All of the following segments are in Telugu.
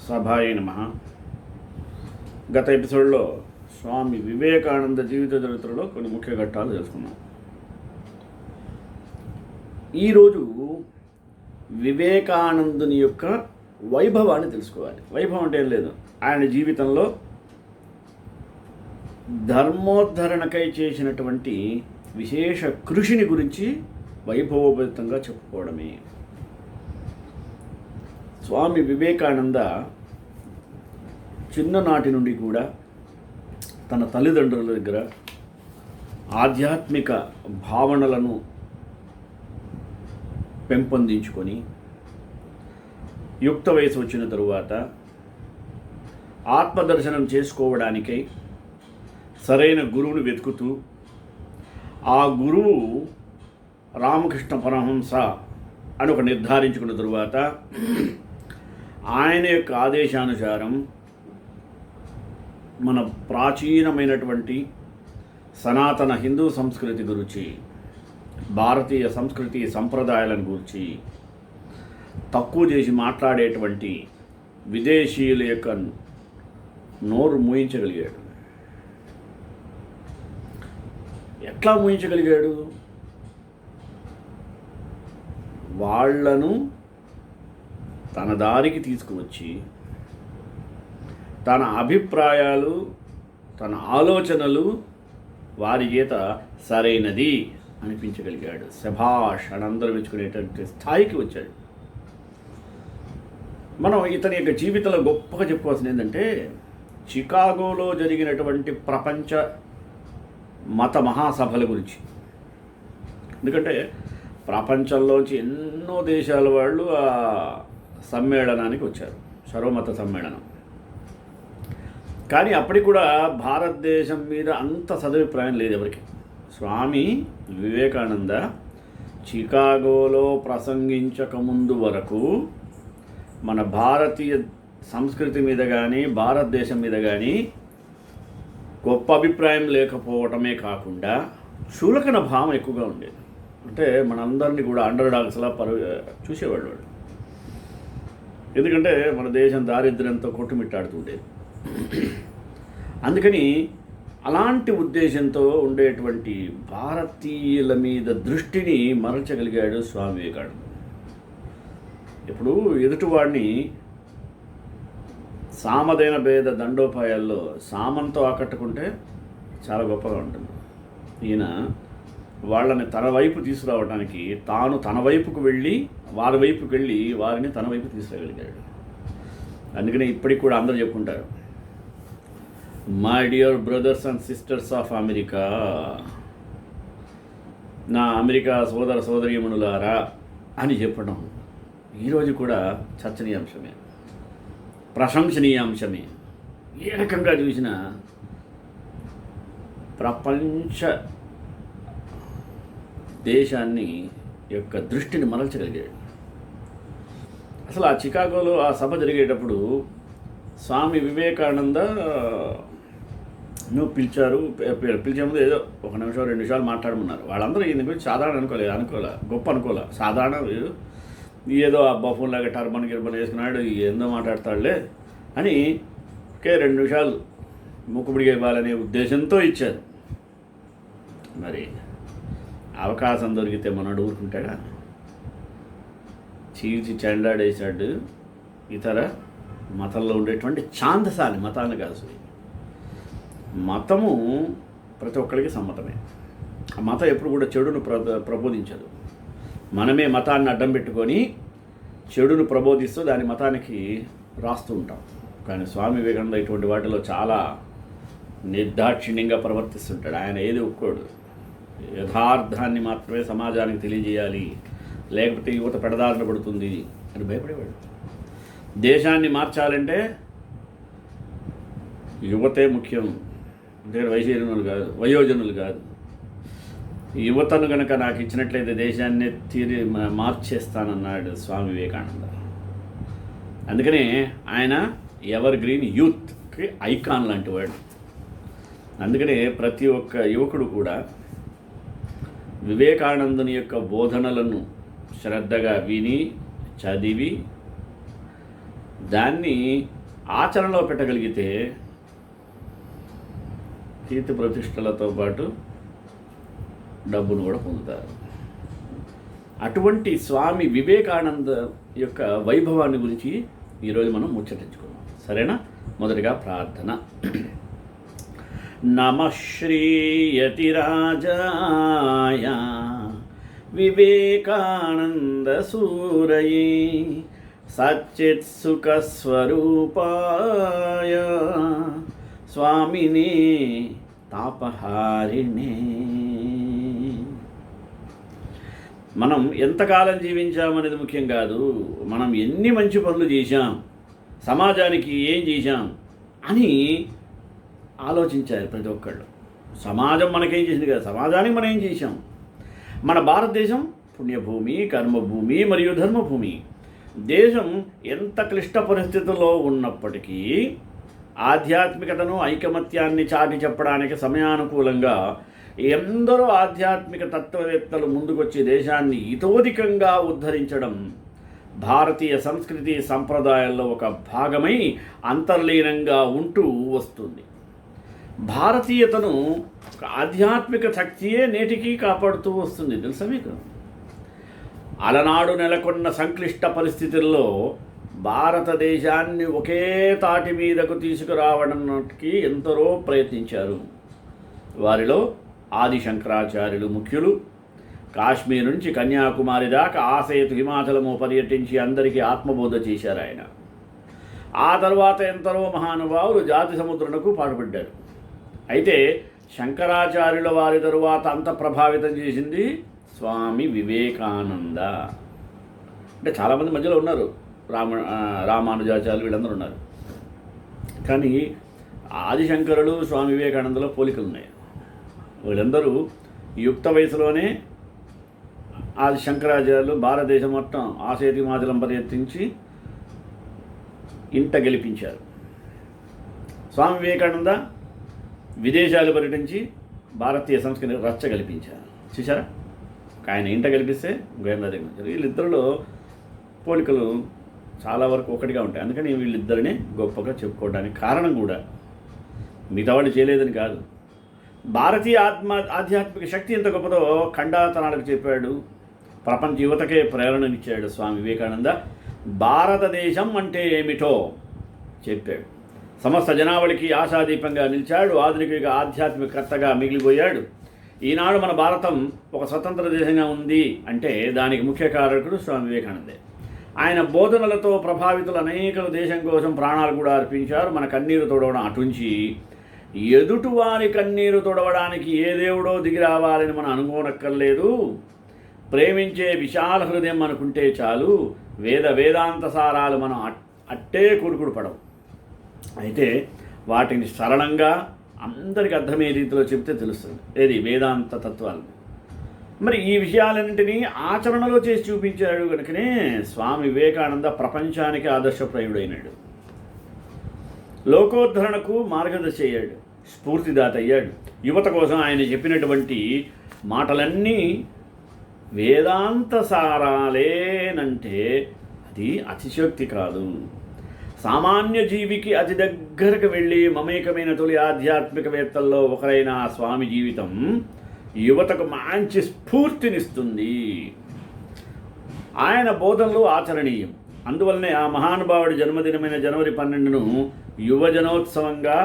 సభాయ నమః. గత ఎపిసోడ్లో స్వామి వివేకానంద జీవిత చరిత్రలో కొన్ని ముఖ్య ఘట్టాలు తెలుసుకున్నాం. ఈరోజు వివేకానందుని యొక్క వైభవాన్ని తెలుసుకోవాలి. వైభవం అంటే ఏం లేదు, ఆయన జీవితంలో ధర్మోద్ధరణకై చేసినటువంటి విశేష కృషిని గురించి వైభవోపేతంగా చెప్పుకోవడమే. స్వామి వివేకానంద చిన్ననాటి నుండి కూడా తన తల్లిదండ్రుల దగ్గర ఆధ్యాత్మిక భావనలను పెంపొందించుకొని యుక్త వయసు వచ్చిన తరువాత ఆత్మదర్శనం చేసుకోవడానికై సరైన గురువుని వెతుకుతూ ఆ గురువు రామకృష్ణ పరమహంస అని ఒక నిర్ధారించుకున్న తరువాత ఆయన యొక్క ఆదేశానుసారం మన ప్రాచీనమైనటువంటి సనాతన హిందూ సంస్కృతి గురించి, భారతీయ సంస్కృతి సంప్రదాయాలను గురించి తక్కువ చేసి మాట్లాడేటువంటి విదేశీయుల యొక్క నోరు మూయించగలిగాడు. ఎట్లా మూయించగలిగాడు? వాళ్లను తన దారికి తీసుకువచ్చి తన అభిప్రాయాలు, తన ఆలోచనలు వారి చేత సరైనది అనిపించగలిగాడు. శభాష్ అని అందరూ మెచ్చుకునేటువంటి స్థాయికి వచ్చాడు. మనం ఇతని యొక్క జీవితంలో గొప్పగా చెప్పుకోవాల్సింది ఏంటంటే, చికాగోలో జరిగినటువంటి ప్రపంచ మత మహాసభల గురించి. ఎందుకంటే ప్రపంచంలోంచి ఎన్నో దేశాల వాళ్ళు ఆ సమ్మేళనానికి వచ్చారు, సర్వమత సమ్మేళనం. కానీ అప్పటికి కూడా భారతదేశం మీద అంత సదభిప్రాయం లేదు ఎవరికి. స్వామి వివేకానంద చికాగోలో ప్రసంగించకముందు వరకు మన భారతీయ సంస్కృతి మీద కానీ భారతదేశం మీద కానీ గొప్ప అభిప్రాయం లేకపోవటమే కాకుండా చులకన భావం ఎక్కువగా ఉండేది. అంటే మనందరినీ కూడా అండర్ డాగ్స్లా చూసేవాళ్ళు వాళ్ళు. ఎందుకంటే మన దేశం దారిద్ర్యంతో కొట్టుమిట్టాడుతుండేది. అందుకని అలాంటి ఉద్దేశంతో ఉండేటువంటి భారతీయుల మీద దృష్టిని మరల్చగలిగాడు స్వామి వివేకానంద. ఇప్పుడు ఎదుటివాడిని సామదైన భేద దండోపాయాల్లో సామంతో ఆకట్టుకుంటే చాలా గొప్పగా ఉంటుంది. ఈయన వాళ్ళని తన వైపు తీసుకురావడానికి తాను తన వైపుకు వెళ్ళి వారి వైపుకి వెళ్ళి వారిని తన వైపు తీసుకురాగలిగాడు. అందుకనే ఇప్పటికి కూడా అందరూ చెప్పుకుంటారు, my dear brothers and sisters of America, నా అమెరికా సోదర సోదరీమణులారా అని చెప్పడం ఈరోజు కూడా చర్చనీయాంశమే, ప్రశంసనీయాంశమే. ఏ రకంగా చూసినా ప్రపంచ దేశాన్ని యొక్క దృష్టిని మరల్చగలిగాడు. అసలు ఆ చికాగోలో ఆ సభ జరిగేటప్పుడు స్వామి వివేకానంద పిలిచారు. పిలిచే ముందు ఏదో 1 నిమిషం 2 నిమిషాలు మాట్లాడమన్నారు. వాళ్ళందరూ ఈయన గురించి సాధారణ అనుకోలే, గొప్ప అనుకోలే. సాధారణ ఏదో ఆ బఫూన్ లాగా టర్బన్ గిర్బన్ వేసుకున్నాడు, ఏందో మాట్లాడతాడులే అని 2 నిమిషాలు మూకుబడిగా ఇవ్వాలనే ఉద్దేశంతో ఇచ్చారు. మరి అవకాశం దొరికితే మనడు ఊరుకుంటాడా? చీల్చి చెండాడేశాడు. ఇతర మతంలో ఉండేటువంటి ఛాందసాలి, మతాన్ని కాదు, మతము ప్రతి ఒక్కరికి సమ్మతమే. ఆ మతం ఎప్పుడు కూడా చెడును ప్రబోధించదు. మనమే మతాన్ని అడ్డం పెట్టుకొని చెడును ప్రబోధిస్తూ దాని మతానికి రాస్తూ ఉంటాం. కానీ స్వామి వివేకానంద ఇటువంటి వాటిలో చాలా నిర్దాక్షిణ్యంగా ప్రవర్తిస్తుంటాడు. ఆయన ఏది ఒప్పుకోడు. యథార్థాన్ని మాత్రమే సమాజానికి తెలియజేయాలి, లేకపోతే యువత పెడదారిన పడుతుంది అని భయపడేవాడు. దేశాన్ని మార్చాలంటే యువతే ముఖ్యం, అంటే వయోజనులు కాదు. యువతను కనుక నాకు ఇచ్చినట్లయితే దేశాన్ని మార్చేస్తానన్నాడు స్వామి వివేకానంద. అందుకనే ఆయన ఎవర్ గ్రీన్ యూత్కి ఐకాన్ లాంటి వాడు. అందుకనే ప్రతి ఒక్క యువకుడు కూడా వివేకానందుని యొక్క బోధనలను శ్రద్ధగా విని చదివి దాన్ని ఆచరణలో పెట్టగలిగితే కీర్తి ప్రతిష్టలతో పాటు డబ్బును కూడా పొందుతారు. అటువంటి స్వామి వివేకానంద యొక్క వైభవాన్ని గురించి ఈరోజు మనం ముచ్చటించుకున్నాం. సరేనా? మొదటిగా ప్రార్థన. నమః శ్రీయతిరాజాయ వివేకానంద సూరయే సచ్చిత్సుఖస్వరూపాయ స్వామినే తాపహారిణే. మనం ఎంతకాలం జీవించామనేది ముఖ్యం కాదు, మనం ఎన్ని మంచి పనులు చేశాం, సమాజానికి ఏం చేశాం అని ఆలోచించారు ప్రతి ఒక్కళ్ళు. సమాజం మనకేం చేసింది కదా, సమాజానికి మనం ఏం చేశాం. మన భారతదేశం పుణ్యభూమి, కర్మభూమి మరియు ధర్మభూమి. దేశం ఎంత క్లిష్ట పరిస్థితుల్లో ఉన్నప్పటికీ ఆధ్యాత్మికతను, ఐకమత్యాన్ని చాటి చెప్పడానికి సమయానుకూలంగా ఎందరో ఆధ్యాత్మిక తత్వవేత్తలు ముందుకొచ్చి దేశాన్ని ఇతోధికంగా ఉద్ధరించడం భారతీయ సంస్కృతి సంప్రదాయాల్లో ఒక భాగమై అంతర్లీనంగా ఉంటూ వస్తుంది. భారతీయతను ఒక ఆధ్యాత్మిక శక్తియే నేటికి కాపాడుతూ వస్తుంది. తెలుసా మీకు? అలనాడు నెలకొన్న సంక్లిష్ట పరిస్థితుల్లో భారతదేశాన్ని ఒకే తాటి మీదకు తీసుకురావడానికి ఎందరో ప్రయత్నించారు. వారిలో ఆది శంకరాచార్యులు ముఖ్యులు. కాశ్మీర్ నుంచి కన్యాకుమారి దాకా ఆసేతు హిమాచలము పర్యటించి అందరికీ ఆత్మబోధ చేశారు ఆయన. ఆ తర్వాత ఎందరో మహానుభావులు జాతి సముద్రణకు పాటుపడ్డారు. అయితే శంకరాచార్యుల వారి తరువాత అంత ప్రభావితం చేసింది స్వామి వివేకానంద. అంటే చాలామంది మధ్యలో ఉన్నారు, రామానుజాచార్యులు వీళ్ళందరూ ఉన్నారు. కానీ ఆదిశంకరులు స్వామి వివేకానందలో పోలికలు ఉన్నాయి. వీళ్ళందరూ యుక్త వయసులోనే ఆది శంకరాచార్యులు భారతదేశం మొత్తం ఆసేతు హిమాచలం పర్యటించి ఇంట గెలిపించారు. స్వామి వివేకానంద విదేశాలు పర్యటించి భారతీయ సంస్కృతి రచ్చ గెలిపించారు. చూసారా? ఆయన ఇంట గెలిపిస్తే గోవిందా దగ్గర. వీళ్ళిద్దరిలో పోలికలు చాలా వరకు ఒకటిగా ఉంటాయి. అందుకని వీళ్ళిద్దరిని గొప్పగా చెప్పుకోవడానికి కారణం కూడా మిగతా వాళ్ళు చేయలేదని కాదు. భారతీయ ఆధ్యాత్మిక శక్తి ఎంత గొప్పదో ఖండాతనాలకు చెప్పాడు. ప్రపంచ యువతకే ప్రేరణనిచ్చాడు స్వామి వివేకానంద. భారతదేశం అంటే ఏమిటో చెప్పాడు. సమస్త జనావళికి ఆశాదీపంగా నిలిచాడు. ఆధునిక ఆధ్యాత్మికర్తగా మిగిలిపోయాడు. ఈనాడు మన భారతం ఒక స్వతంత్ర దేశంగా ఉంది అంటే దానికి ముఖ్య కారకుడు స్వామి వివేకానందే. ఆయన బోధనలతో ప్రభావితులు అనేకలు దేశం కోసం ప్రాణాలు కూడా అర్పించారు. మన కన్నీరు తొడవడం అటుంచి ఎదుటివారి కన్నీరు తొడవడానికి ఏ దేవుడో దిగి రావాలని మనం అనుకోనక్కర్లేదు. ప్రేమించే విశాల హృదయం అనుకుంటే చాలు. వేదాంత సారాలు మనం అట్టే కూడుకుడు పడవు. అయితే వాటిని సరళంగా అందరికి అర్థమయ్యే రీతిలో చెప్తే తెలుస్తుంది ఏది వేదాంత తత్వాలు. మరి ఈ విషయాలన్నింటినీ ఆచరణలో చేసి చూపించాడు కనుకనే స్వామి వివేకానంద ప్రపంచానికి ఆదర్శప్రాయుడైనాడు. లోకోద్ధరణకు మార్గదర్శి అయ్యాడు, స్ఫూర్తిదాత అయ్యాడు. యువత కోసం ఆయన చెప్పినటువంటి మాటలన్నీ వేదాంత సారాలేనంటే అది అతిశయోక్తి కాదు. సామాన్య జీవికి అతి దగ్గరకు వెళ్ళి మమేకమైన తొలి ఆధ్యాత్మికవేత్తల్లో ఒకరైన స్వామి జీవితం యువతకు మంచి స్ఫూర్తినిస్తుంది. ఆయన బోధనలు ఆచరణీయం. అందువల్లనే ఆ మహానుభావుడి జన్మదినమైన జనవరి 12ను యువజనోత్సవంగా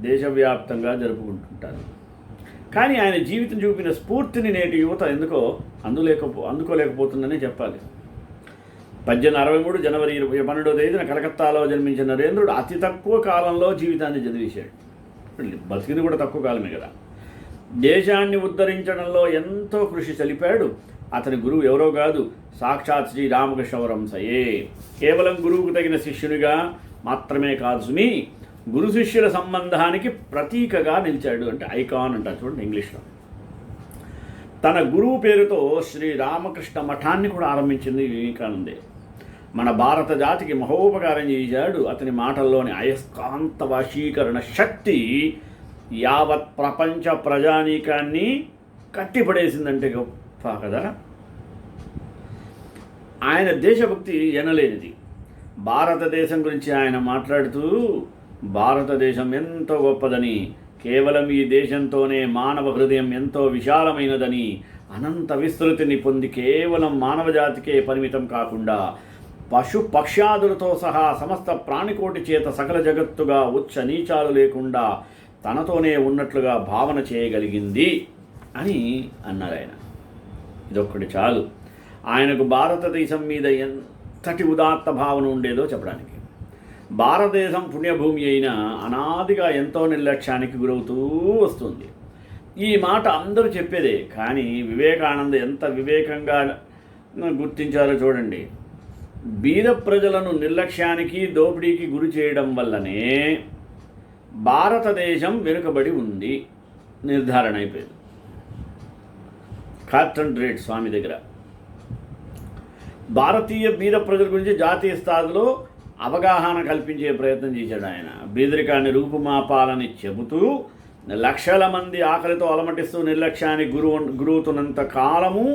దేశవ్యాప్తంగా జరుపుకుంటుంటారు. కానీ ఆయన జీవితం చూపిన స్ఫూర్తిని నేటి యువత ఎందుకో అందుకోలేకపోతుందనే చెప్పాలి. 1863 జనవరి 12వ తేదీన కలకత్తాలో జన్మించిన నరేంద్రుడు అతి తక్కువ కాలంలో జీవితాన్ని చదివేశాడు. బతికింది కూడా తక్కువ కాలమే కదా. దేశాన్ని ఉద్ధరించడంలో ఎంతో కృషి సలిపాడు. అతని గురువు ఎవరో కాదు, సాక్షాత్ శ్రీ రామకృష్ణ పరమహంసయే. కేవలం గురువుకు తగిన శిష్యునిగా మాత్రమే కాదు సుమి, గురు శిష్యుల సంబంధానికి ప్రతీకగా నిలిచాడు. అంటే ఐకాన్ అంటారు చూడండి ఇంగ్లీష్లో. తన గురువు పేరుతో శ్రీ రామకృష్ణ మఠాన్ని కూడా ఆరంభించింది వివేకానందే. మన భారత జాతికి మహోపకారం చేశాడు. అతని మాటల్లోని అయస్కాంత వశీకరణ శక్తి యావత్ ప్రపంచ ప్రజానీకాన్ని కట్టిపడేసిందంటే గొప్ప కదా. ఆయన దేశభక్తి ఎనలేనిది. భారతదేశం గురించి ఆయన మాట్లాడుతూ భారతదేశం ఎంతో గొప్పదని, కేవలం ఈ దేశంతోనే మానవ హృదయం ఎంతో విశాలమైనదని, అనంత విస్తృతిని పొంది కేవలం మానవజాతికే పరిమితం కాకుండా పశు పక్ష్యాదులతో సహా సమస్త ప్రాణికోటి చేత సకల జగత్తుగా ఉచ్చ నీచాలు లేకుండా తనతోనే ఉన్నట్లుగా భావన చేయగలిగింది అని అన్నారు ఆయన. ఇదొక్కటి చాలు ఆయనకు భారతదేశం మీద ఎంతటి ఉదాత్త భావన ఉండేదో చెప్పడానికి. భారతదేశం పుణ్యభూమి అయినా అనాదిగా ఎంతో నిర్లక్ష్యానికి గురవుతూ వస్తుంది. ఈ మాట అందరూ చెప్పేదే, కానీ వివేకానంద ఎంత వివేకంగా గుర్తించారో చూడండి. బీద ప్రజలను నిర్లక్ష్యానికి దోపిడీకి గురి చేయడం వల్లనే భారతదేశం వెనుకబడి ఉంది నిర్ధారణ అయిపోయింది. కార్టన్ రేట్ స్వామి దగ్గర భారతీయ బీద ప్రజల గురించి జాతీయ స్థాయిలో అవగాహన కల్పించే ప్రయత్నం చేశాడు ఆయన. బీదరికాన్ని రూపుమాపాలని చెబుతూ లక్షల మంది ఆకలితో అలమటిస్తూ నిర్లక్ష్యానికి గురవుతున్నంత కాలము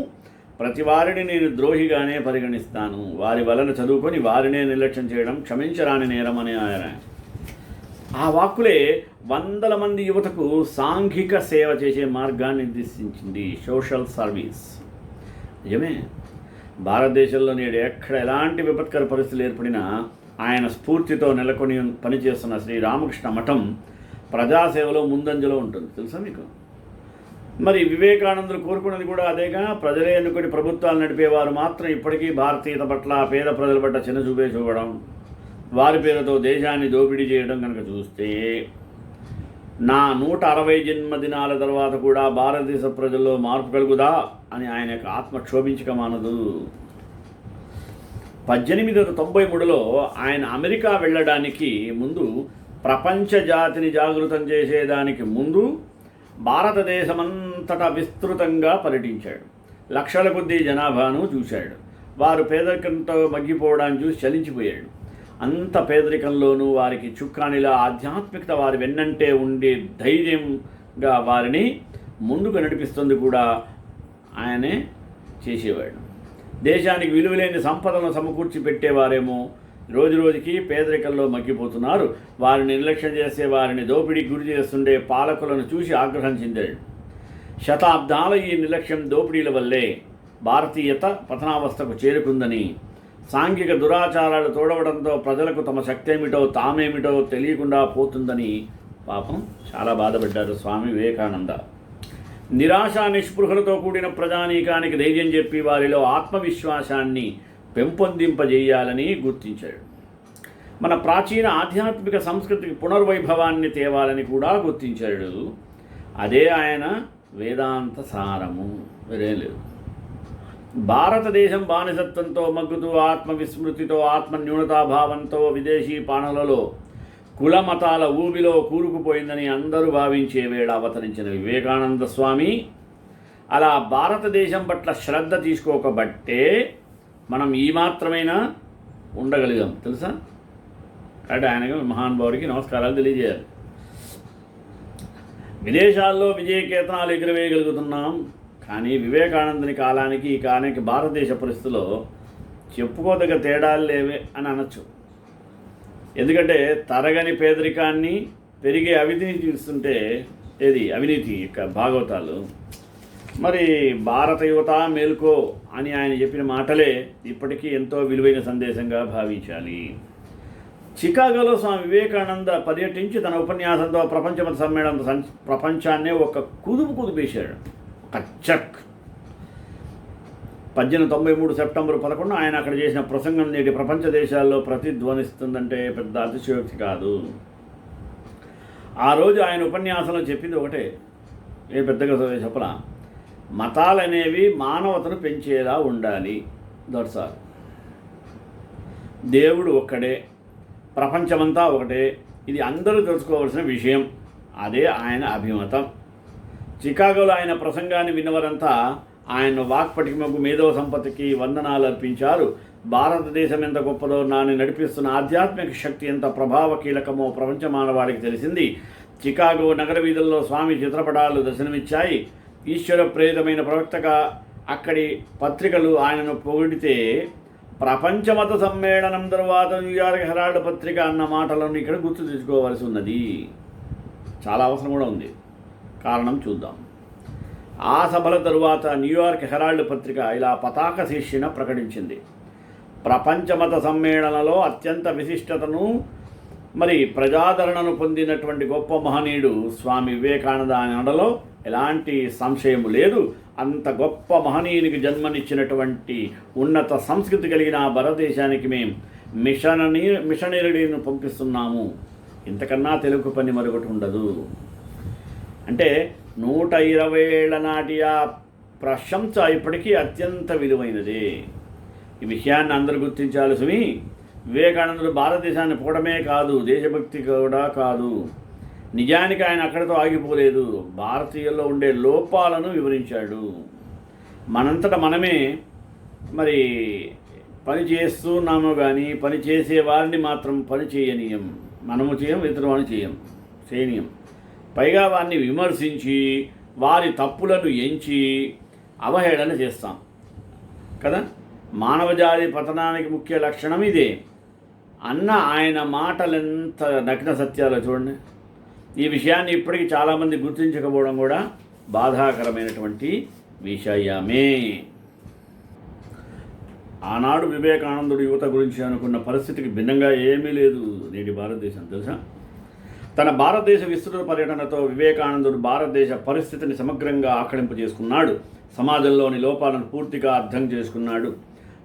ప్రతి వారిని నేను ద్రోహిగానే పరిగణిస్తాను. వారి వలన చదువుకొని వారినే నిర్లక్ష్యం చేయడం క్షమించరాని నేరం అని ఆయన. ఆ వాక్కులే వందల మంది యువతకు సాంఘిక సేవ చేసే మార్గాన్ని నిర్దేశించింది. Social service. నిజమే, భారతదేశంలో నేడు ఎక్కడ ఎలాంటి విపత్కర పరిస్థితులు ఏర్పడినా ఆయన స్ఫూర్తితో నెలకొని పనిచేస్తున్న శ్రీ రామకృష్ణ మఠం ప్రజాసేవలో ముందంజలో ఉంటుంది. తెలుసా మీకు? మరి వివేకానందులు కోరుకున్నది కూడా అదేగా. ప్రజలే ఎన్నుకొని ప్రభుత్వాలు నడిపేవారు మాత్రం ఇప్పటికీ భారతీయత పట్ల, పేద ప్రజల పట్ల చిన్నచూపే చూపడం, వారి పేరుతో దేశాన్ని దోపిడీ చేయడం కనుక చూస్తే, నా 160 జన్మదినాల తర్వాత కూడా భారతదేశ ప్రజల్లో మార్పు కలుగుదా అని ఆయన యొక్క ఆత్మ క్షోభించక మానదు. 1893లో ఆయన అమెరికా వెళ్ళడానికి ముందు, ప్రపంచ జాతిని జాగృతం చేసేదానికి ముందు భారతదేశమంతటా విస్తృతంగా పర్యటించాడు. లక్షల కొద్దీ జనాభాను చూశాడు. వారు పేదరికంతో మగ్గిపోవడాన్ని చూసి చలించిపోయాడు. అంత పేదరికంలోనూ వారికి చుక్కానిలా ఆధ్యాత్మికత వారి వెన్నంటే ఉండే ధైర్యంగా వారిని ముందుకు నడిపిస్తుంది కూడా ఆయనే చేసేవాడు. దేశానికి విలువలేని సంపదలను సమకూర్చి పెట్టేవారేమో రోజు రోజుకి పేదరికంలో మగ్గిపోతున్నారు. వారిని నిర్లక్ష్యం చేసే, వారిని దోపిడీకి గురి చేస్తుండే పాలకులను చూసి ఆగ్రహం చెందాడు. శతాబ్దాల ఈ నిర్లక్ష్యం దోపిడీల వల్లే భారతీయత పతనావస్థకు చేరుకుందని, సాంఘిక దురాచారాలు తోడవడంతో ప్రజలకు తమ శక్తి ఏమిటో తామేమిటో తెలియకుండా పోతుందని పాపం చాలా బాధపడ్డారు స్వామి వివేకానంద. నిరాశ నిస్పృహలతో కూడిన ప్రజానీకానికి ధైర్యం చెప్పి వారిలో ఆత్మవిశ్వాసాన్ని పెంపొందింపజేయాలని గుర్తించాడు. మన ప్రాచీన ఆధ్యాత్మిక సంస్కృతికి పునర్వైభవాన్ని తేవాలని కూడా గుర్తించాడు. అదే ఆయన వేదాంత సారము, వేరే లేదు. భారతదేశం బానిసత్వంతో మగ్గుతూ, ఆత్మవిస్మృతితో, ఆత్మన్యూనతాభావంతో, విదేశీ పాలనలో కుల మతాల ఊబిలో కూరుకుపోయిందని అందరూ భావించే వేళ అవతరించిన వివేకానంద స్వామి అలా భారతదేశం పట్ల శ్రద్ధ తీసుకోకబట్టే మనం ఈ మాత్రమైనా ఉండగలిగాం. తెలుసా? కాబట్టి ఆయనకు మహానుభావుడికి నమస్కారాలు తెలియజేయాలి. విదేశాల్లో విజయకేతనాలు ఎగురవేయగలుగుతున్నాం, కానీ వివేకానందుని కాలానికి ఈ కాలానికి భారతదేశ పరిస్థితుల్లో చెప్పుకోదగ్గ తేడాలు లేవే అని అనొచ్చు. ఎందుకంటే తరగని పేదరికాన్ని, పెరిగే అవినీతి చూస్తుంటే, ఏది అవినీతి యొక్క భాగవతాలు, మరి భారత యువత మేల్కో అని ఆయన చెప్పిన మాటలే ఇప్పటికీ ఎంతో విలువైన సందేశంగా భావించాలి. చికాగోలో స్వామి వివేకానంద పర్యటించి తన ఉపన్యాసంతో ప్రపంచమత సమ్మేళన ప్రపంచాన్నే ఒక కుదుపేశాడు. ఒక చక్. 1893 సెప్టెంబర్ 11 ఆయన అక్కడ చేసిన ప్రసంగం నేటి ప్రపంచ దేశాల్లో ప్రతిధ్వనిస్తుందంటే పెద్ద అతిశయోక్తి కాదు. ఆ రోజు ఆయన ఉపన్యాసంలో చెప్పింది ఒకటే, ఏ పెద్దగా చెప్పలా, మతాలనేవి మానవతను పెంచేలా ఉండాలి. That's all. దేవుడు ఒక్కడే, ప్రపంచమంతా ఒకటే, ఇది అందరూ తెలుసుకోవాల్సిన విషయం. అదే ఆయన అభిమతం. చికాగోలో ఆయన ప్రసంగాన్ని విన్నవారంతా ఆయన వాక్పటిమకు, మేధో సంపత్తికి వందనాలు అర్పించారు. భారతదేశం ఎంత గొప్పదో, నాని నడిపిస్తున్న ఆధ్యాత్మిక శక్తి ఎంత ప్రభావ కీలకమో ప్రపంచ మానవాళికి తెలిసింది. చికాగో నగర వీధుల్లో స్వామి చిత్రపటాలు దర్శనమిచ్చాయి. ఈశ్వర ప్రేరితమైన ప్రవక్తగా అక్కడి పత్రికలు ఆయనను పొగిడితే ప్రపంచమత సమ్మేళనం తర్వాత న్యూయార్క్ హెరాల్డ్ పత్రిక అన్న మాటలను ఇక్కడ గుర్తు తెచ్చుకోవాల్సి ఉన్నది. చాలా అవసరం కూడా ఉంది. కారణం చూద్దాం. ఆ సభల తరువాత న్యూయార్క్ హెరాల్డ్ పత్రిక ఇలా పతాక శీర్షిన ప్రకటించింది: ప్రపంచమత సమ్మేళనలో అత్యంత విశిష్టతను ప్రజాదరణను పొందినటువంటి గొప్ప మహనీయుడు స్వామి వివేకానంద అనడంలో ఎలాంటి సంశయము లేదు. అంత గొప్ప మహనీయునికి జన్మనిచ్చినటువంటి ఉన్నత సంస్కృతి కలిగిన భారతదేశానికి మేము మిషనరీని పంపిస్తున్నాము. ఇంతకన్నా తెలుగు పని మరొకటి ఉండదు. అంటే 120 ఏళ్ల నాటి ఆ ప్రశంస ఇప్పటికీ అత్యంత విలువైనదే. ఈ విషయాన్ని అందరూ గుర్తించాలి సుమి. వివేకానందుడు భారతదేశాన్ని పోవడమే కాదు, దేశభక్తి కూడా కాదు. నిజానికి ఆయన అక్కడితో ఆగిపోలేదు. భారతీయుల్లో ఉండే లోపాలను వివరించాడు. మనంతట మనమే పని చేస్తున్నాము కానీ పని చేసే వారిని మాత్రం పని చేయనీయం. మనము చేయం, ఇతరులను చేయనీయం. పైగా వారిని విమర్శించి వారి తప్పులను ఎంచి అవహేళన చేస్తాం కదా. మానవజాతి పతనానికి ముఖ్య లక్షణం ఇదే అన్న ఆయన మాటలెంత నగ్న సత్యాలు చూడండి. ఈ విషయాన్ని ఇప్పటికీ చాలామంది గుర్తించకపోవడం కూడా బాధాకరమైనటువంటి విషయమే. ఆనాడు వివేకానందుడు యువత గురించి అనుకున్న పరిస్థితికి భిన్నంగా ఏమీ లేదు నేటి భారతదేశం, తెలుసా. తన భారతదేశ విస్తృత పర్యటనతో వివేకానందుడు భారతదేశ పరిస్థితిని సమగ్రంగా ఆకళింపు చేసుకున్నాడు. సమాజంలోని లోపాలను పూర్తిగా అర్థం చేసుకున్నాడు.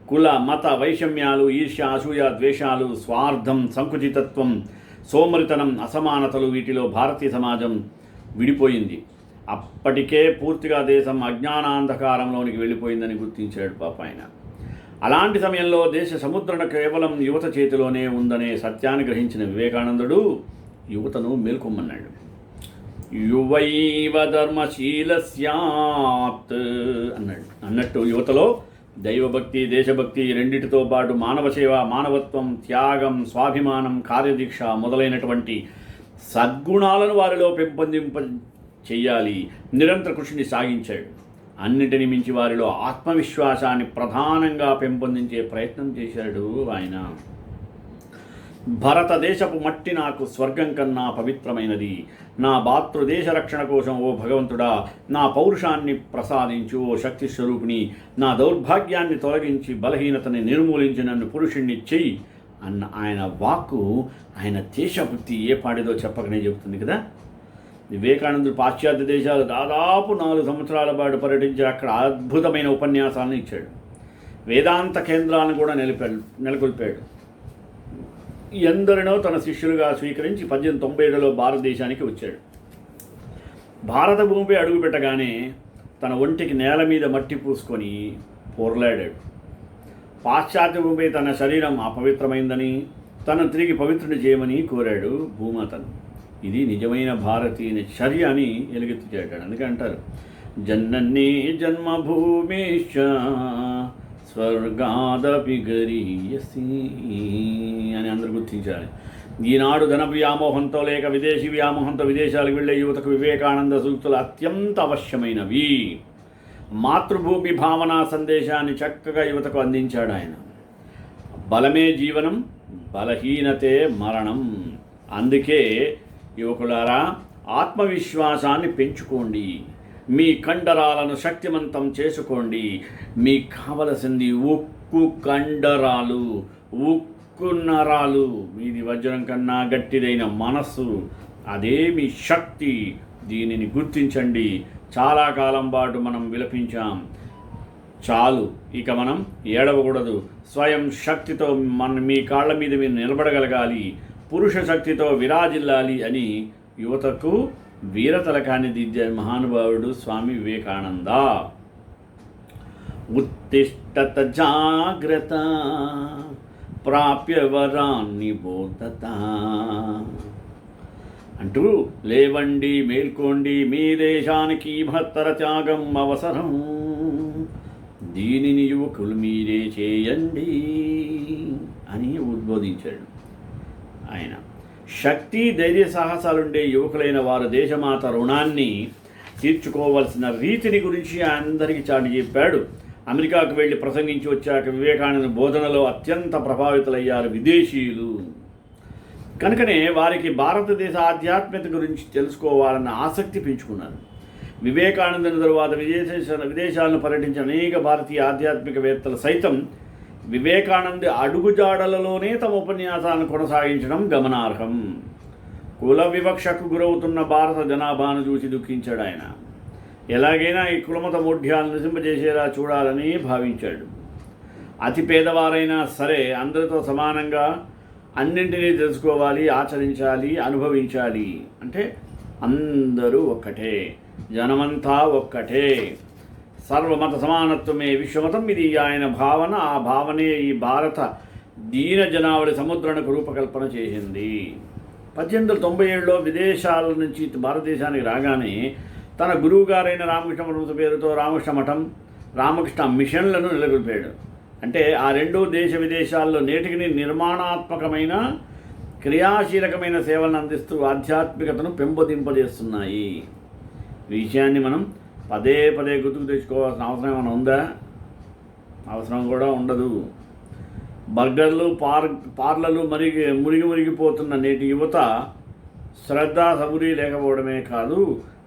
కుల మత వైషమ్యాలు, ఈర్ష్య, అసూయ, ద్వేషాలు, స్వార్థం, సంకుచితత్వం, సోమరితనం, అసమానతలు, వీటిలో భారతీయ సమాజం విడిపోయింది. అప్పటికే పూర్తిగా దేశం అజ్ఞానాంధకారంలోనికి వెళ్ళిపోయిందని గుర్తించాడు పాప ఆయన. అలాంటి సమయంలో దేశ సముద్రణ కేవలం యువత చేతిలోనే ఉందనే సత్యాన్ని గ్రహించిన వివేకానందుడు యువతను మేల్కొమ్మన్నాడు. యువైవ ధర్మశీల స్యాత్ అన్నట్టు యువతలో దైవభక్తి, దేశభక్తి రెండిటితో పాటు మానవ సేవ, మానవత్వం, త్యాగం, స్వాభిమానం, కార్యదీక్ష మొదలైనటువంటి సద్గుణాలను వారిలో పెంపొందింప చెయ్యాలి. నిరంతర కృషిని సాగించాడు. అన్నిటిని మించి వారిలో ఆత్మవిశ్వాసాన్ని ప్రధానంగా పెంపొందించే ప్రయత్నం చేశాడు ఆయన. భారతదేశపు మట్టి నాకు స్వర్గం కన్నా పవిత్రమైనది. నా భాతృదేశ రక్షణ కోసం ఓ భగవంతుడా నా పౌరుషాన్ని ప్రసాదించు. ఓ శక్తి స్వరూపిణి, నా దౌర్భాగ్యాన్ని తొలగించి బలహీనతని నిర్మూలించి నన్ను పురుషుణ్ణి చెయ్యి అన్న ఆయన వాక్కు ఆయన దేశభక్తి ఏ పాడిదో చెప్పకనే చెబుతుంది కదా. వివేకానందుడు పాశ్చాత్య దేశాలు దాదాపు 4 సంవత్సరాల పాటు పర్యటించి అక్కడ అద్భుతమైన ఉపన్యాసాలను ఇచ్చాడు. వేదాంత కేంద్రాలను కూడా నెలకొల్పాడు. ఎందరినో తన శిష్యులుగా స్వీకరించి 1897లో భారతదేశానికి వచ్చాడు. భారత భూమిపై అడుగుపెట్టగానే తన ఒంటికి నేల మీద మట్టి పూసుకొని పోర్లాడాడు. పాశ్చాత్య భూమిపై తన శరీరం అపవిత్రమైందని, తను తిరిగి పవిత్రుని చేయమని కోరాడు భూమాతను. ఇది నిజమైన భారతీయ చర్య అని ఎలుగెత్తి చేశాడు. అందుకే అంటారు జననీ జన్మభూమిశ్చ స్వర్గాదపి గరీయసి అని అందరూ గుర్తించాలి. ఈనాడు ధన వ్యామోహంతో లేక విదేశీ వ్యామోహంతో విదేశాలకు వెళ్ళే యువతకు వివేకానంద సూక్తులు అత్యంత అవశ్యమైనవి. మాతృభూమి భావనా సందేశాన్ని చక్కగా యువతకు అందించాడు ఆయన. బలమే జీవనం, బలహీనతే మరణం. అందుకే యువకులారా, ఆత్మవిశ్వాసాన్ని పెంచుకోండి. మీ కండరాలను శక్తివంతం చేసుకోండి. మీకు కావలసింది ఉక్కు కండరాలు, ఉక్కు నరాలు. మీది వజ్రం కన్నా గట్టిదైన మనస్సు, అదే మీ శక్తి. దీనిని గుర్తించండి. చాలా కాలం పాటు మనం విలపించాం, చాలు, ఇక మనం ఏడవకూడదు. స్వయం శక్తితో మీ కాళ్ళ మీద మీరు నిలబడగలగాలి, పురుష శక్తితో విరాజిల్లాలి అని యువతకు వీరతలకాన్ని దిద్దే మహానుభావుడు స్వామి వివేకానంద. ఉత్తిష్టత జాగ్రత్త ప్రాప్య వరాన్ని బోధత అంటూ, లేవండి, మేల్కోండి, మీ దేశానికి మహత్తర త్యాగం అవసరం, దీనిని యువకులు మీరే చేయండి అని ఉద్బోధించాడు ఆయన. శక్తి, ధైర్య సాహసాలుండే యువకులైన వారు దేశమాత రుణాన్ని తీర్చుకోవలసిన రీతిని గురించి అందరికీ చాటి చెప్పాడు. అమెరికాకు వెళ్ళి ప్రసంగించి వచ్చాక వివేకానంద బోధనలో అత్యంత ప్రభావితులయ్యారు విదేశీయులు. కనుకనే వారికి భారతదేశ ఆధ్యాత్మికత గురించి తెలుసుకోవాలన్న ఆసక్తి పెంచుకున్నారు. వివేకానందుని తరువాత విదేశాలను పర్యటించిన అనేక భారతీయ ఆధ్యాత్మికవేత్తలు సైతం వివేకానంద అడుగుజాడలలోనే తమ ఉపన్యాసాలను కొనసాగించడం గమనార్హం. కుల వివక్షకు గురవుతున్న భారత జనాభాను చూసి దుఃఖించాడు ఆయన. ఎలాగైనా ఈ కులమత మూఢ్యాలను నశింపజేసేలా చూడాలని భావించాడు. అతి పేదవారైనా సరే అందరితో సమానంగా అన్నింటినీ తెలుసుకోవాలి, ఆచరించాలి, అనుభవించాలి. అంటే అందరూ ఒక్కటే, జనమంతా ఒక్కటే, సర్వమత సమానత్వమే విశ్వమతం. ఇది ఆయన భావన. ఆ భావనే ఈ భారత దీన జనావళి సముద్రణకు రూపకల్పన చేసింది. 1897లో విదేశాల నుంచి భారతదేశానికి రాగానే తన గురువుగారైన రామకృష్ణ పరమహంస పేరుతో రామకృష్ణ మఠం, రామకృష్ణ మిషన్లను నెలకొల్పాడు. అంటే ఆ రెండు దేశ విదేశాల్లో నేటికి నిర్మాణాత్మకమైన క్రియాశీలకమైన సేవలను అందిస్తూ ఆధ్యాత్మికతను పెంపొందింపజేస్తున్నాయి. ఈ విషయాన్ని మనం పదే పదే గుర్తుకు తెచ్చుకోవాల్సిన అవసరం ఏమైనా ఉందా? అవసరం కూడా ఉండదు. బర్గర్లు, పార్లర్లు మురిగిపోతున్న నేటి యువత శ్రద్ధ సబురి లేకపోవడమే కాదు,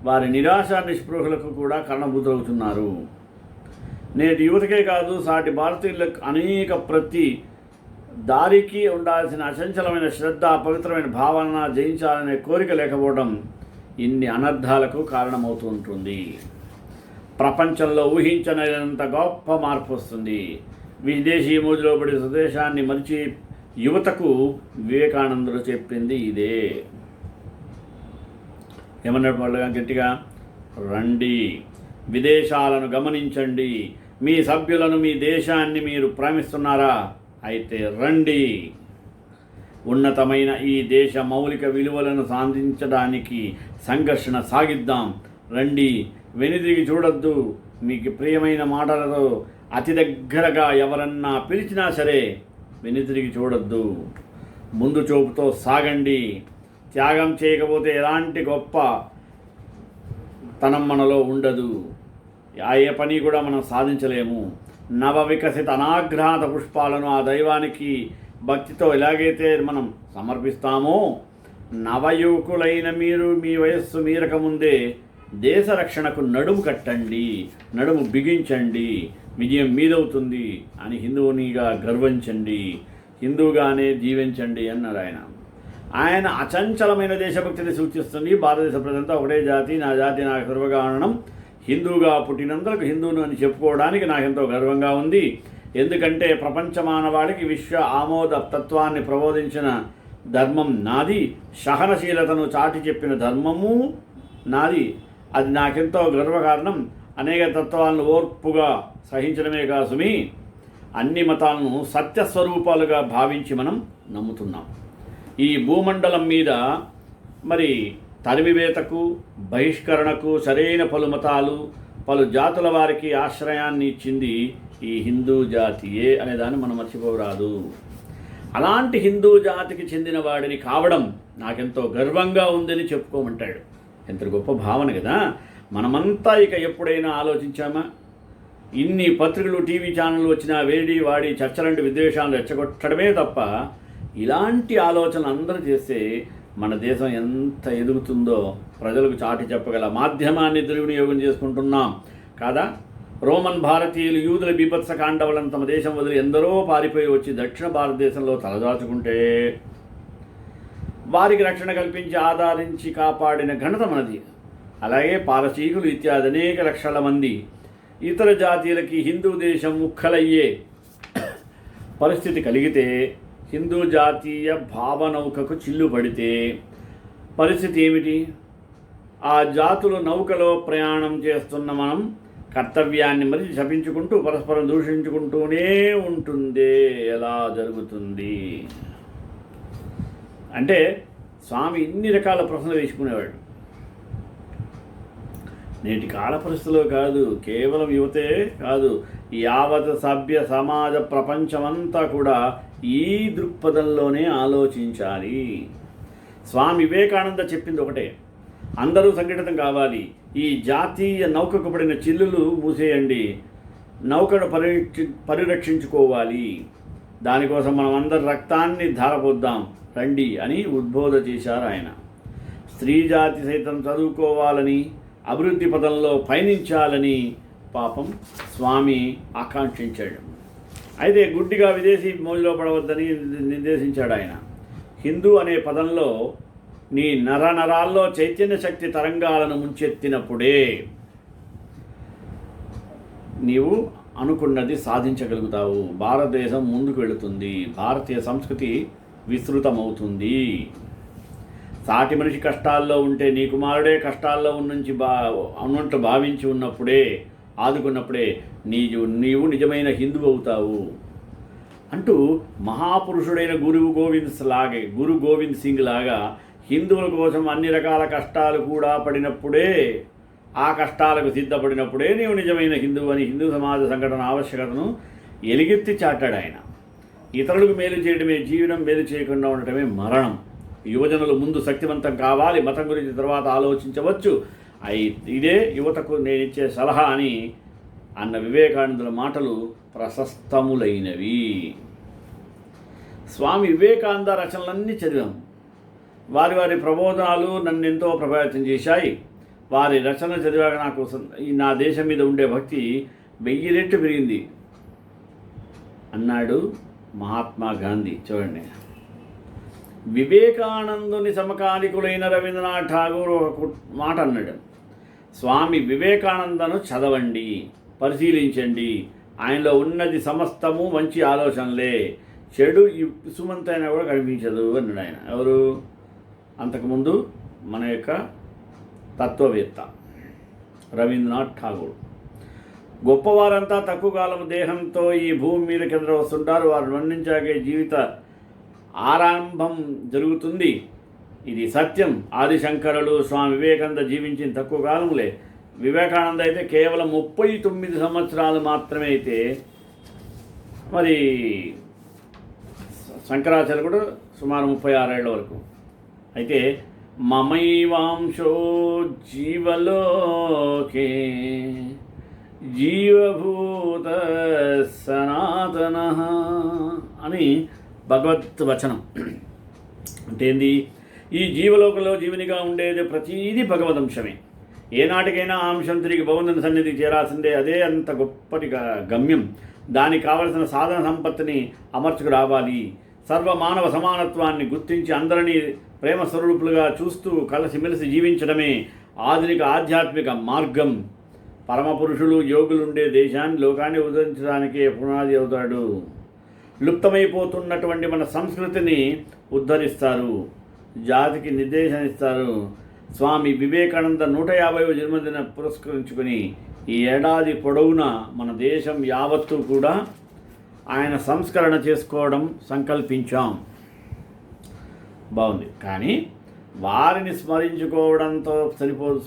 వారి నిరాశ నిస్పృహలకు కూడా కారణభూతులవుతున్నారు. నేటి యువతకే కాదు, సాటి భారతీయులకు అనేక ప్రతి దారికి ఉండాల్సిన అచంచలమైన శ్రద్ధ, పవిత్రమైన భావన జయించాలనే కోరిక లేకపోవడం ఇన్ని అనర్థాలకు కారణమవుతూ ఉంటుంది. ప్రపంచంలో ఊహించనంత గొప్ప మార్పు వస్తుంది. విదేశీ మోజులో పడి స్వదేశాన్ని మరిచి యువతకు వివేకానందుడు చెప్పింది ఇదే. ఏమన్నాడు వాళ్ళగా గట్టిగా? రండి, విదేశాలను గమనించండి. మీ సభ్యులను, మీ దేశాన్ని మీరు ప్రేమిస్తున్నారా? అయితే రండి. ఉన్నతమైన ఈ దేశ మౌలిక విలువలను సాధించడానికి సంఘర్షణ సాగిద్దాం. రండి, వెనుదిరిగి చూడొద్దు. మీకు ప్రియమైన మాటలతో అతి దగ్గరగా ఎవరన్నా పిలిచినా సరే వెనుదిరిగి చూడొద్దు. ముందు చూపుతో సాగండి. త్యాగం చేయకపోతే ఎలాంటి గొప్ప తనం మనలో ఉండదు. ఏ పని కూడా మనం సాధించలేము. నవ వికసిత అనాఘ్రాత పుష్పాలను ఆ దైవానికి భక్తితో ఎలాగైతే మనం సమర్పిస్తామో, నవయువకులైన మీరు మీ వయస్సు మీరకముందే దేశ రక్షణకు నడుము కట్టండి, నడుము బిగించండి. విజయం మీదవుతుంది అని హిందువునిగా గర్వించండి, హిందువుగానే జీవించండి అన్నారు ఆయన. ఆయన అచంచలమైన దేశభక్తిని సూచిస్తుంది. భారతదేశ ప్రజలంతా ఒకటే జాతి, నా జాతి నాకు సర్వకారణం, హిందువుగా పుట్టినందుకు హిందువును అని చెప్పుకోవడానికి నాకెంతో గర్వంగా ఉంది. ఎందుకంటే ప్రపంచ మానవాళికి విశ్వ ఆమోద తత్వాన్ని ప్రబోధించిన ధర్మం నాది, సహనశీలతను చాటి చెప్పిన ధర్మము నాది. అది నాకెంతో గర్వకారణం. అనేక తత్వాలను ఓర్పుగా సహించడమే కాసుమి, అన్ని మతాలను సత్యస్వరూపాలుగా భావించి మనం నమ్ముతున్నాం. ఈ భూమండలం మీద మరి తరిమివేతకు, బహిష్కరణకు సరైన పలు మతాలు, పలు జాతుల వారికి ఆశ్రయాన్ని ఇచ్చింది ఈ హిందూ జాతియే అనేదాన్ని మనం మర్చిపోరాదు. అలాంటి హిందూ జాతికి చెందిన వాడిని కావడం నాకెంతో గర్వంగా ఉందని చెప్పుకోమంటాడు. ఎంత గొప్ప భావన కదా. మనమంతా ఇక ఎప్పుడైనా ఆలోచించామా? ఇన్ని పత్రికలు, టీవీ ఛానళ్ళు వచ్చినా వేడి వాడి చర్చలంటి విద్వేషాలను రెచ్చగొట్టడమే తప్ప ఇలాంటి ఆలోచనలు అందరూ చేస్తే మన దేశం ఎంత ఎదుగుతుందో ప్రజలకు చాటి చెప్పగల మాధ్యమాన్ని దుర్వినియోగం చేసుకుంటున్నాం కాదా? రోమన్ భారతీయులు యూదుల బీభత్స కాండవలను తమ దేశం వదిలి ఎందరో పారిపోయి వచ్చి దక్షిణ భారతదేశంలో తలదాచుకుంటే వారికి రక్షణ కల్పించి ఆదరించి కాపాడిన ఘనత మనది. అలాగే పారసీకులు ఇత్యాది అనేక లక్షల మంది ఇతర జాతీయులకి హిందూ దేశం ముక్కలయ్యే పరిస్థితి కలిగితే, హిందూ జాతీయ భావనౌకకు చిల్లు పడితే పరిస్థితి ఏమిటి? ఆ జాతుల నౌకలో ప్రయాణం చేస్తున్న మనం కర్తవ్యాన్ని మరి శపించుకుంటూ పరస్పరం దూషించుకుంటూనే ఉంటుందే ఎలా జరుగుతుంది? అంటే స్వామి ఇన్ని రకాల ప్రశ్నలు వేసుకునేవాడు. నేటి కాల పరిస్థితుల్లో కాదు, కేవలం యువతే కాదు, యావత్ సభ్య సమాజ ప్రపంచమంతా కూడా ఈ దృక్పథంలోనే ఆలోచించాలి. స్వామి వివేకానంద చెప్పింది ఒకటే, అందరూ సంఘటితం కావాలి. ఈ జాతీయ నౌకకు పడిన చిల్లులు మూసేయండి. నౌకను పరిరక్షించుకోవాలి. దానికోసం మనం అందరి రక్తాన్ని ధారపోద్దాం రండి అని ఉద్బోధ చేశారు ఆయన. స్త్రీ జాతి సైతం చదువుకోవాలని, అభివృద్ధి పదంలో పయనించాలని పాపం స్వామి ఆకాంక్షించాడు. అయితే గుడ్డిగా విదేశీ మోజులో పడవద్దని నిర్దేశించాడు ఆయన. హిందూ అనే పదంలో నీ నరాల్లో చైతన్య శక్తి తరంగాలను ముంచెత్తినప్పుడే నీవు అనుకున్నది సాధించగలుగుతావు. భారతదేశం ముందుకు వెళుతుంది. భారతీయ సంస్కృతి విస్తృతమవుతుంది. సాటి మనిషి కష్టాల్లో ఉంటే నీ కుమారుడే కష్టాల్లో ఉన్నట్టు భావించి ఉన్నప్పుడే, ఆదుకున్నప్పుడే నీవు నిజమైన హిందువు అవుతావు అంటూ మహాపురుషుడైన గురు గోవింద్ సింగ్ లాగా హిందువుల కోసం అన్ని రకాల కష్టాలు కూడా పడినప్పుడే, ఆ కష్టాలకు సిద్ధపడినప్పుడే నీవు నిజమైన హిందువు అని హిందూ సమాజ సంఘటన ఆవశ్యకతను ఎలుగెత్తి చాటాడు ఆయన. ఇతరులకు మేలు చేయడమే జీవనం, మేలు చేయకుండా ఉండటమే మరణం. యువజనులు ముందు శక్తివంతం కావాలి, మతం గురించి తర్వాత ఆలోచించవచ్చు. ఇదే యువతకు నేనిచ్చే సలహా అని అన్న వివేకానందుల మాటలు ప్రశస్తములైనవి. స్వామి వివేకానంద రచనలన్నీ చదివాం. వారి ప్రబోధనాలు నన్ను ఎంతో ప్రభావితం చేశాయి. వారి రచన చదివాక నాకు నా దేశం మీద ఉండే భక్తి 1000 రెట్లు పెరిగింది అన్నాడు మహాత్మా గాంధీ. చూడండి, వివేకానందుని సమకాలికులైన రవీంద్రనాథ్ ఠాగూర్ ఒక మాట అన్నాడు. స్వామి వివేకానందను చదవండి, పరిశీలించండి. ఆయనలో ఉన్నది సమస్తము మంచి ఆలోచనలే, చెడు సుమంతైనా కూడా కనిపించదు అన్నాడు ఆయన. ఎవరు? అంతకుముందు మన యొక్క తత్వవేత్త రవీంద్రనాథ్ ఠాగూర్. గొప్పవారంతా తక్కువ కాలం దేహంతో ఈ భూమి మీద కింద వస్తుంటారు. వారు మరణించాకే జీవిత ఆరంభం జరుగుతుంది. ఇది సత్యం. ఆదిశంకరులు, స్వామి వివేకానంద జీవించిన తక్కువ కాలంలే. వివేకానంద అయితే కేవలం 39 సంవత్సరాలు మాత్రమే. అయితే మరి శంకరాచార్య కూడా సుమారు 36 ఏళ్ల వరకు. అయితే మమైవాంశో జీవలోకే జీవభూత సనాతన అని భగవత్ వచనం. అంటే ఏంది? ఈ జీవలోకంలో జీవునిగా ఉండేది ప్రతీది భగవదంశమే. ఏనాటికైనా ఆ అంశం తిరిగి భగవంతుని సన్నిధికి చేరాల్సిందే. అదే అంత గొప్పటి గమ్యం. దానికి కావలసిన సాధన సంపత్తిని అమర్చుకు రావాలి. సర్వమానవ సమానత్వాన్ని గుర్తించి అందరినీ ప్రేమ స్వరూపులుగా చూస్తూ కలిసిమెలిసి జీవించడమే ఆధునిక ఆధ్యాత్మిక మార్గం. పరమపురుషులు, యోగులుండే దేశాన్ని, లోకాన్ని ఉద్ధరించడానికే పునాది అవుతాడు. లుప్తమైపోతున్నటువంటి మన సంస్కృతిని ఉద్ధరిస్తారు, జాతికి నిర్దేశనిస్తారు. స్వామి వివేకానంద 150వ జన్మదిన పురస్కరించుకొని ఈ ఏడాది పొడవునా మన దేశం యావత్తు కూడా ఆయన సంస్కరణ చేసుకోవడం సంకల్పించాం. బాగుంది. కానీ వారిని స్మరించుకోవడంతో సరిపోదు.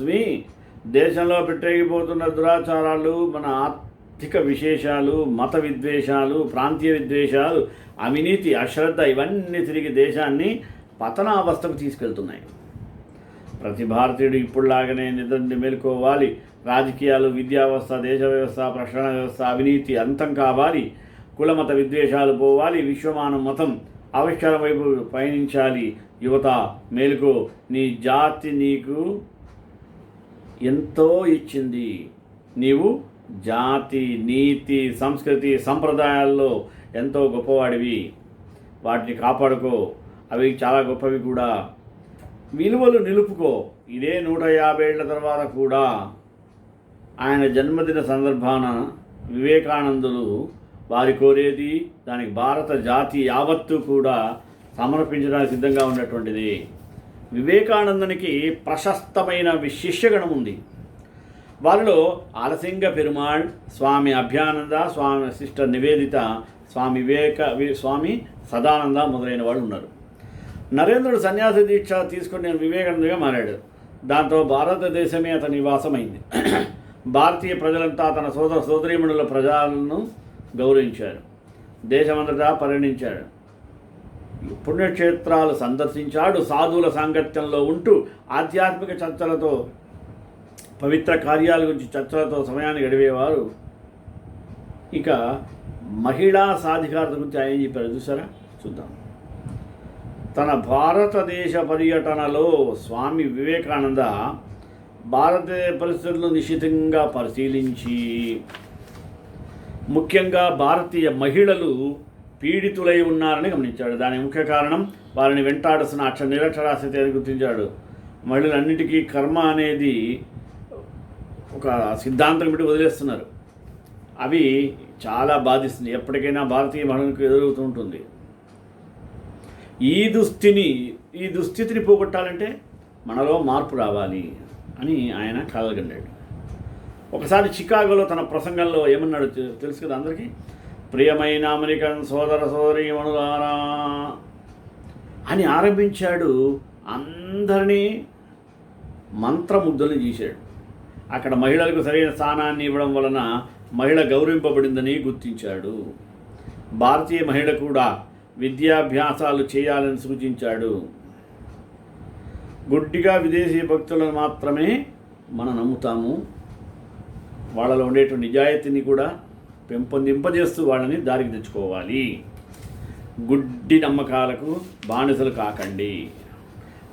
దేశంలో పెట్టేగిపోతున్న దురాచారాలు, మన ఆర్థిక విశేషాలు, మత విద్వేషాలు, ప్రాంతీయ విద్వేషాలు, అవినీతి, అశ్రద్ధ ఇవన్నీ తిరిగి దేశాన్ని పతనావస్థకు తీసుకెళ్తున్నాయి. ప్రతి భారతీయుడు ఇప్పుడులాగానే నిద్ర మేలుకోవాలి. రాజకీయాలు, విద్యా వ్యవస్థ, దేశ వ్యవస్థ, ప్రక్షాళన వ్యవస్థ, అవినీతి అంతం కావాలి. కులమత విద్వేషాలు పోవాలి. విశ్వమానం మతం ఆవిష్కారం వైపు పయనించాలి. యువత మేలుకో. నీ జాతి నీకు ఎంతో ఇచ్చింది. నీవు జాతి, నీతి, సంస్కృతి, సంప్రదాయాల్లో ఎంతో గొప్పవాడివి. వాటిని కాపాడుకో. అవి చాలా గొప్పవి కూడా. విలువలు నిలుపుకో. ఇదే 150 ఏళ్ల తర్వాత కూడా ఆయన జన్మదిన సందర్భాన వివేకానందులు వారి కోరేది దానికి భారత జాతి యావత్తు కూడా సమర్పించడానికి సిద్ధంగా ఉన్నటువంటిది. వివేకానందునికి ప్రశస్తమైన శిష్యగణం ఉంది. వారిలో ఆలసింగ పెరుమాళ్, స్వామి అభ్యానంద, స్వామి సిస్టర్ నివేదిత, స్వామి సదానంద మొదలైన వాళ్ళు ఉన్నారు. నరేంద్రుడు సన్యాస దీక్ష తీసుకుని వివేకానందగా మారాడు. దాంతో భారతదేశమే అతని నివాసమైంది. భారతీయ ప్రజలంతా తన సోదరీమణుల ప్రజలను గౌరవించారు. దేశమంతటా పర్యటించాడు. పుణ్యక్షేత్రాలు సందర్శించాడు. సాధువుల సాంగత్యంలో ఉంటూ ఆధ్యాత్మిక చర్చలతో, పవిత్ర కార్యాల గురించి చర్చలతో సమయాన్ని గడిపేవారు ఇక మహిళా సాధికారత గురించి ఆయన చెప్పారు చూసారా, చూద్దాం. తన భారతదేశ పర్యటనలో స్వామి వివేకానంద భారతదేశ పరిస్థితులను నిశితంగా పరిశీలించి ముఖ్యంగా భారతీయ మహిళలు పీడితులై ఉన్నారని గమనించాడు. దానికి ముఖ్య కారణం వారిని వెంటాడుతున్న నిరక్షరాస్యత అని గుర్తించాడు. మహిళలన్నిటికీ కర్మ అనేది ఒక సిద్ధాంతం పెట్టి వదిలేస్తున్నారు. అవి చాలా బాధిస్తుంది. ఎప్పటికైనా భారతీయ మహిళలకు ఎదురవుతూ ఉంటుంది. ఈ దుస్థితిని పోగొట్టాలంటే మనలో మార్పు రావాలి అని ఆయన కలగండాడు. ఒకసారి చికాగోలో తన ప్రసంగంలో ఏమన్నాడు తెలుసు కదా అందరికీ. ప్రియమైన అమెరికన్ సోదర సోదరీమణులారా అని ఆరంభించాడు. అందరినీ మంత్రముగ్ధులను చేశాడు. అక్కడ మహిళలకు సరైన స్థానాన్ని ఇవ్వడం వలన మహిళ గౌరవింపబడిందని గుర్తించాడు. భారతీయ మహిళ కూడా విద్యాభ్యాసాలు చేయాలని సూచించాడు. గుడ్డిగా విదేశీ భక్తులను మాత్రమే మనం నమ్ముతాము. వాళ్ళలో ఉండేటువంటి నిజాయితీని కూడా పెంపొందింపజేస్తూ వాళ్ళని దారికి తెచ్చుకోవాలి. గుడ్డి నమ్మకాలకు బానిసలు కాకండి.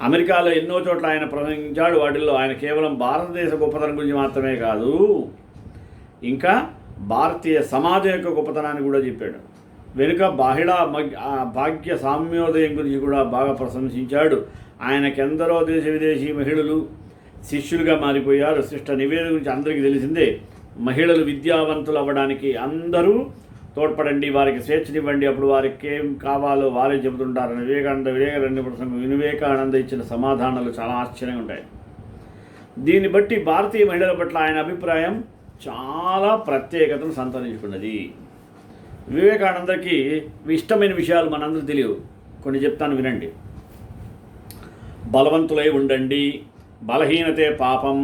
అమెరికాలో ఎన్నో చోట్ల ఆయన ప్రసంగించాడు. వాటిల్లో ఆయన కేవలం భారతదేశ గొప్పతనం గురించి మాత్రమే కాదు, ఇంకా భారతీయ సమాజం యొక్క గొప్పతనాన్ని కూడా చెప్పాడు. వెనుక భాగ్య సామ్యోదయం గురించి కూడా బాగా ప్రశంసించాడు. ఆయనకెందరో దేశ విదేశీ మహిళలు శిష్యులుగా మారిపోయారు. శిష్ట నివేదిక గురించి అందరికీ తెలిసిందే. మహిళలు విద్యావంతులు అవ్వడానికి అందరూ తోడ్పడండి, వారికి స్వేచ్ఛనివ్వండి, అప్పుడు వారికి ఏం కావాలో వారే చెబుతుంటారని వివేకానంద ఇచ్చిన సమాధానాలు చాలా ఆశ్చర్యంగా ఉంటాయి. దీన్ని బట్టి భారతీయ మహిళల పట్ల ఆయన అభిప్రాయం చాలా ప్రత్యేకతను సంతరించుకున్నది. వివేకానందకి ఇష్టమైన విషయాలు మనందరూ తెలియవు, కొన్ని చెప్తాను వినండి. బలవంతులై ఉండండి, బలహీనతే పాపం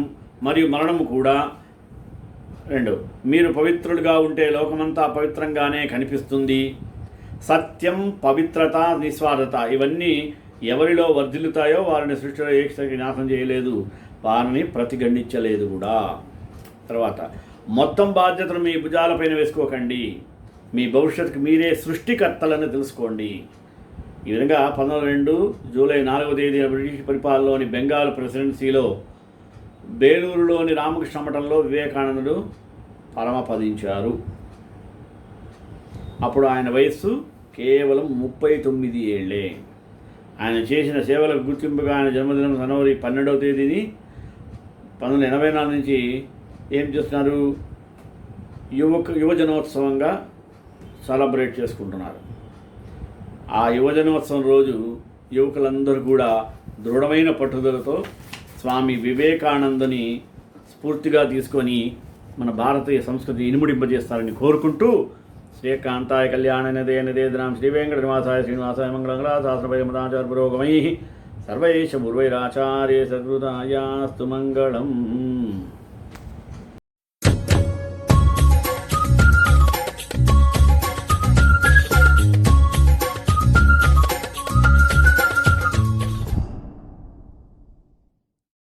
మరియు మరణము కూడా. 2, మీరు పవిత్రులుగా ఉంటే లోకమంతా పవిత్రంగానే కనిపిస్తుంది. సత్యం, పవిత్రత, నిస్వార్థత ఇవన్నీ ఎవరిలో వర్ధిల్లుతాయో వారిని సృష్టిలో ఏకస్థితికి నాశనం చేయలేదు, వారిని ప్రతిగండించలేదు కూడా. తర్వాత, మొత్తం బాధ్యతను మీ భుజాలపైన వేసుకోకండి, మీ భవిష్యత్తుకు మీరే సృష్టికర్తలని తెలుసుకోండి. ఈ విధంగా 1902 జూలై 4వ తేదీన బ్రిటిష్ పరిపాలనలోని బెంగాల్ ప్రెసిడెన్సీలో బేలూరులోని రామకృష్ణ మఠంలో వివేకానందుడు పరమపదించారు. అప్పుడు ఆయన వయస్సు కేవలం 39 ఏళ్లే. ఆయన చేసిన సేవలకు గుర్తింపుగా ఆయన జన్మదినం జనవరి 12వ తేదీని 1984 నుంచి ఏం చేస్తున్నారు, యువజనోత్సవంగా సెలబ్రేట్ చేసుకుంటున్నారు. ఆ యువజనోత్సవం రోజు యువకులందరూ కూడా దృఢమైన పట్టుదలతో స్వామి వివేకానందని స్ఫూర్తిగా తీసుకొని మన భారతీయ సంస్కృతి ఇనుముడింపజేస్తారని కోరుకుంటూ శ్రీకాంతాయ కళ్యాణ నిదే నిదేదనాం శ్రీ వెంకట నివాసాయ శ్రీనివాసాయ మంగళంగా శాస్త్రభయ మతాచార పురోగమై సర్వైష పూర్వైరాచార్య సద్గుతాయాస్తు మంగళం.